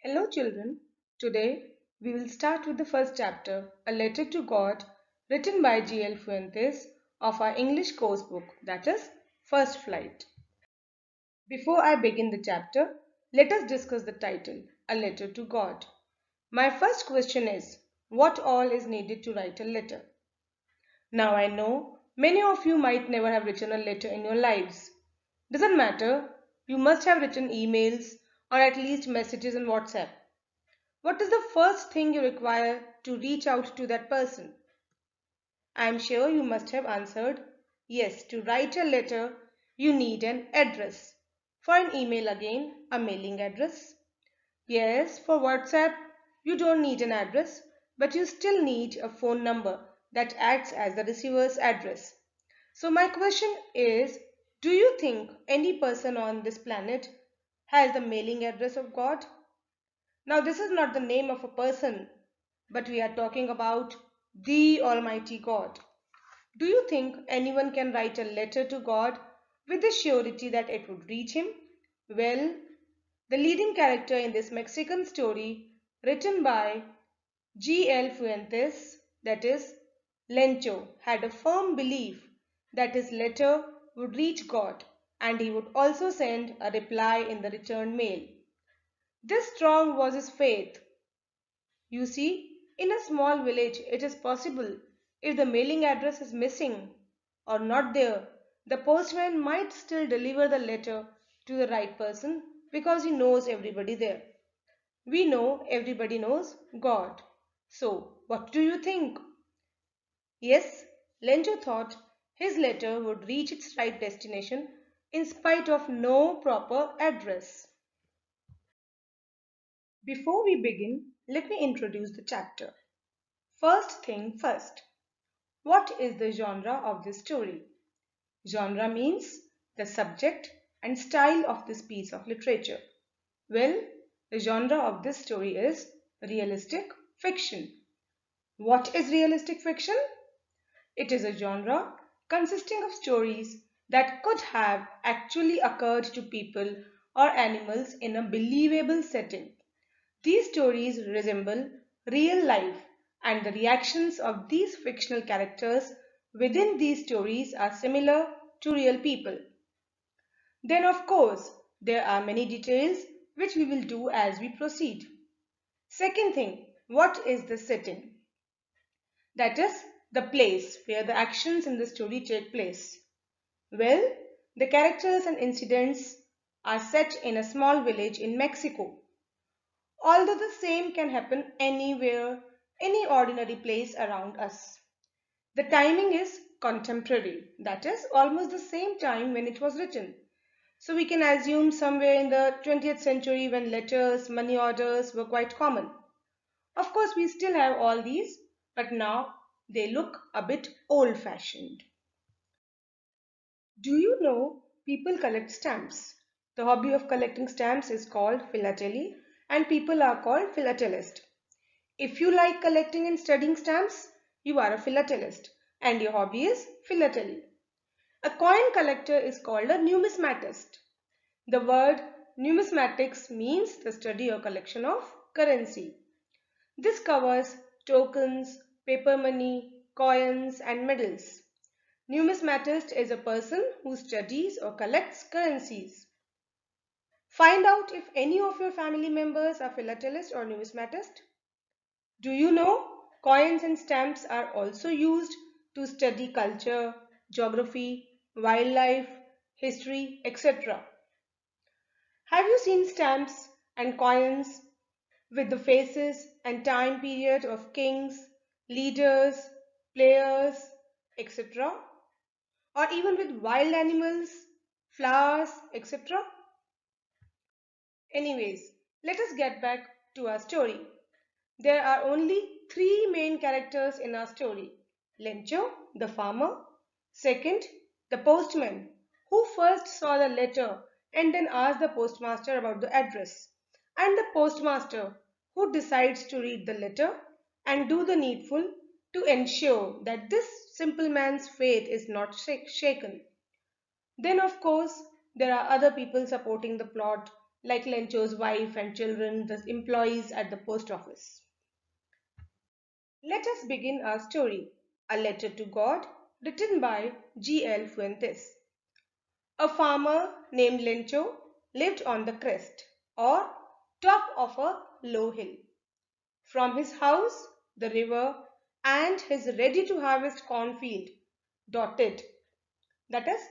Hello, children. Today we will start with the first chapter, A Letter to God, written by G.L. Fuentes of our English course book, that is, First Flight. Before I begin the chapter, let us discuss the title, A Letter to God. My first question is, what all is needed to write a letter? Now I know many of you might never have written a letter in your lives. Doesn't matter, you must have written emails or at least messages on WhatsApp. What is the first thing you require to reach out to that person? I am sure you must have answered, yes, to write a letter, you need an address. For an email again, a mailing address. Yes, for WhatsApp, you don't need an address, but you still need a phone number that acts as the receiver's address. So my question is, do you think any person on this planet has the mailing address of God? Now, this is not the name of a person, but we are talking about the Almighty God. Do you think anyone can write a letter to God with the surety that it would reach him? Well, the leading character in this Mexican story, written by G.L. Fuentes, that is, Lencho, had a firm belief that his letter would reach God and he would also send a reply in the returned mail. This strong was his faith. You see, in a small village, it is possible if the mailing address is missing or not there, the postman might still deliver the letter to the right person because he knows everybody there. We know everybody knows God. So, what do you think? Yes, Lenjo thought his letter would reach its right destination in spite of no proper address. Before we begin, let me introduce the chapter. First thing first, what is the genre of this story? Genre means the subject and style of this piece of literature. Well, the genre of this story is realistic fiction. What is realistic fiction? It is a genre consisting of stories that could have actually occurred to people or animals in a believable setting. These stories resemble real life, and the reactions of these fictional characters within these stories are similar to real people. Then, of course, there are many details which we will do as we proceed. Second thing, what is the setting? That is, the place where the actions in the story take place. Well, the characters and incidents are set in a small village in Mexico. Although the same can happen anywhere, any ordinary place around us. The timing is contemporary, that is, almost the same time when it was written. So we can assume somewhere in the 20th century when letters, money orders were quite common. Of course, we still have all these, but now they look a bit old fashioned. Do you know people collect stamps? The hobby of collecting stamps is called philately, and people are called philatelists. If you like collecting and studying stamps, you are a philatelist, and your hobby is philately. A coin collector is called a numismatist. The word numismatics means the study or collection of currency. This covers tokens, paper money, coins, and medals. Numismatist is a person who studies or collects currencies. Find out if any of your family members are philatelist or numismatist. Do you know coins and stamps are also used to study culture, geography, wildlife, history, etc. Have you seen stamps and coins with the faces and time period of kings, leaders, players, etc.? Or even with wild animals, flowers, etc.? Anyways, let us get back to our story. There are only three main characters in our story. Lencho, the farmer. Second, the postman, who first saw the letter and then asked the postmaster about the address. And the postmaster, who decides to read the letter and do the needful to ensure that this simple man's faith is not shaken. Then, of course, there are other people supporting the plot, like Lencho's wife and children, the employees at the post office. Let us begin our story, A Letter to God, written by G.L. Fuentes. A farmer named Lencho lived on the crest or top of a low hill. From his house, the river and his ready-to-harvest cornfield, dotted, that is,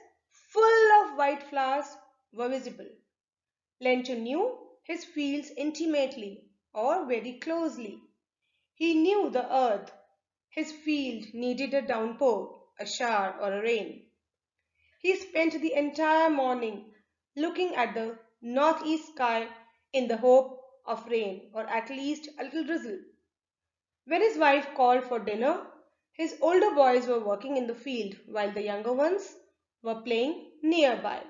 full of white flowers, were visible. Lencho knew his fields intimately or very closely. He knew the earth. His field needed a downpour, a shower, or a rain. He spent the entire morning looking at the northeast sky in the hope of rain or at least a little drizzle. When his wife called for dinner, his older boys were working in the field while the younger ones were playing nearby.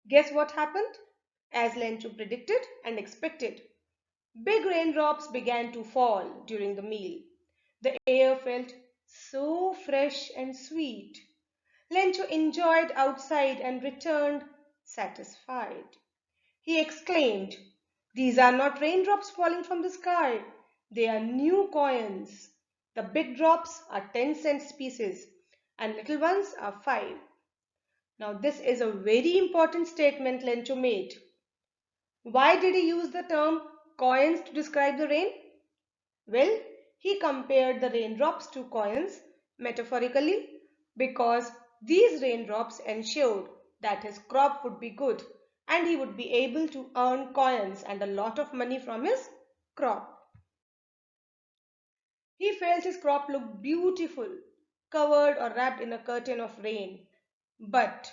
Guess what happened? As Lencho predicted and expected, big raindrops began to fall during the meal. The air felt so fresh and sweet. Lencho enjoyed outside and returned satisfied. He exclaimed, "These are not raindrops falling from the sky. They are new coins. The big drops are 10-cent pieces and little ones are 5." Now this is a very important statement Lencho made. Why did he use the term coins to describe the rain? Well, he compared the raindrops to coins metaphorically because these raindrops ensured that his crop would be good and he would be able to earn coins and a lot of money from his crop. He felt his crop looked beautiful, covered or wrapped in a curtain of rain. But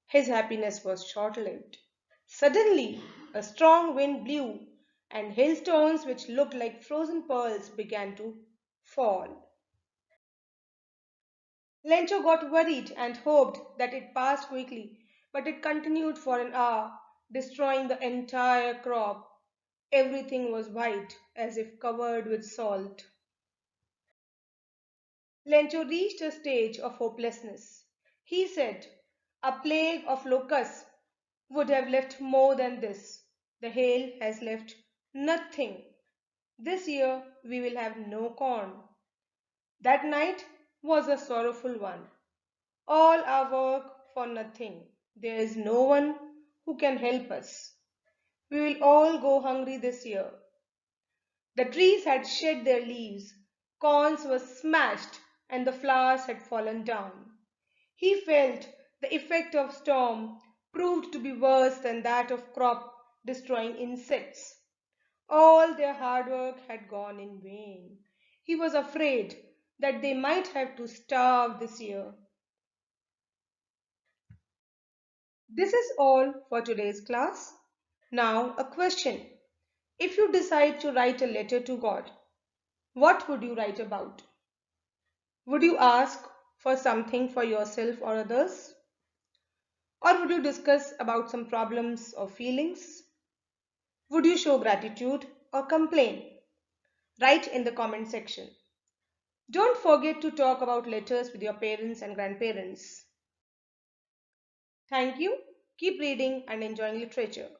his happiness was short-lived. Suddenly, a strong wind blew and hailstones which looked like frozen pearls began to fall. Lencho got worried and hoped that it passed quickly, but it continued for an hour, destroying the entire crop. Everything was white, as if covered with salt. Lencho reached a stage of hopelessness. He said, "A plague of locusts would have left more than this. The hail has left nothing. This year we will have no corn." That night was a sorrowful one. All our work for nothing. There is no one who can help us. We will all go hungry this year. The trees had shed their leaves, corns were smashed, and the flowers had fallen down. He felt the effect of storm proved to be worse than that of crop destroying insects. All their hard work had gone in vain. He was afraid that they might have to starve this year. This is all for today's class. Now a question. If you decide to write a letter to God, what would you write about? Would you ask for something for yourself or others? Or would you discuss about some problems or feelings? Would you show gratitude or complain? Write in the comment section. Don't forget to talk about letters with your parents and grandparents. Thank you. Keep reading and enjoying literature.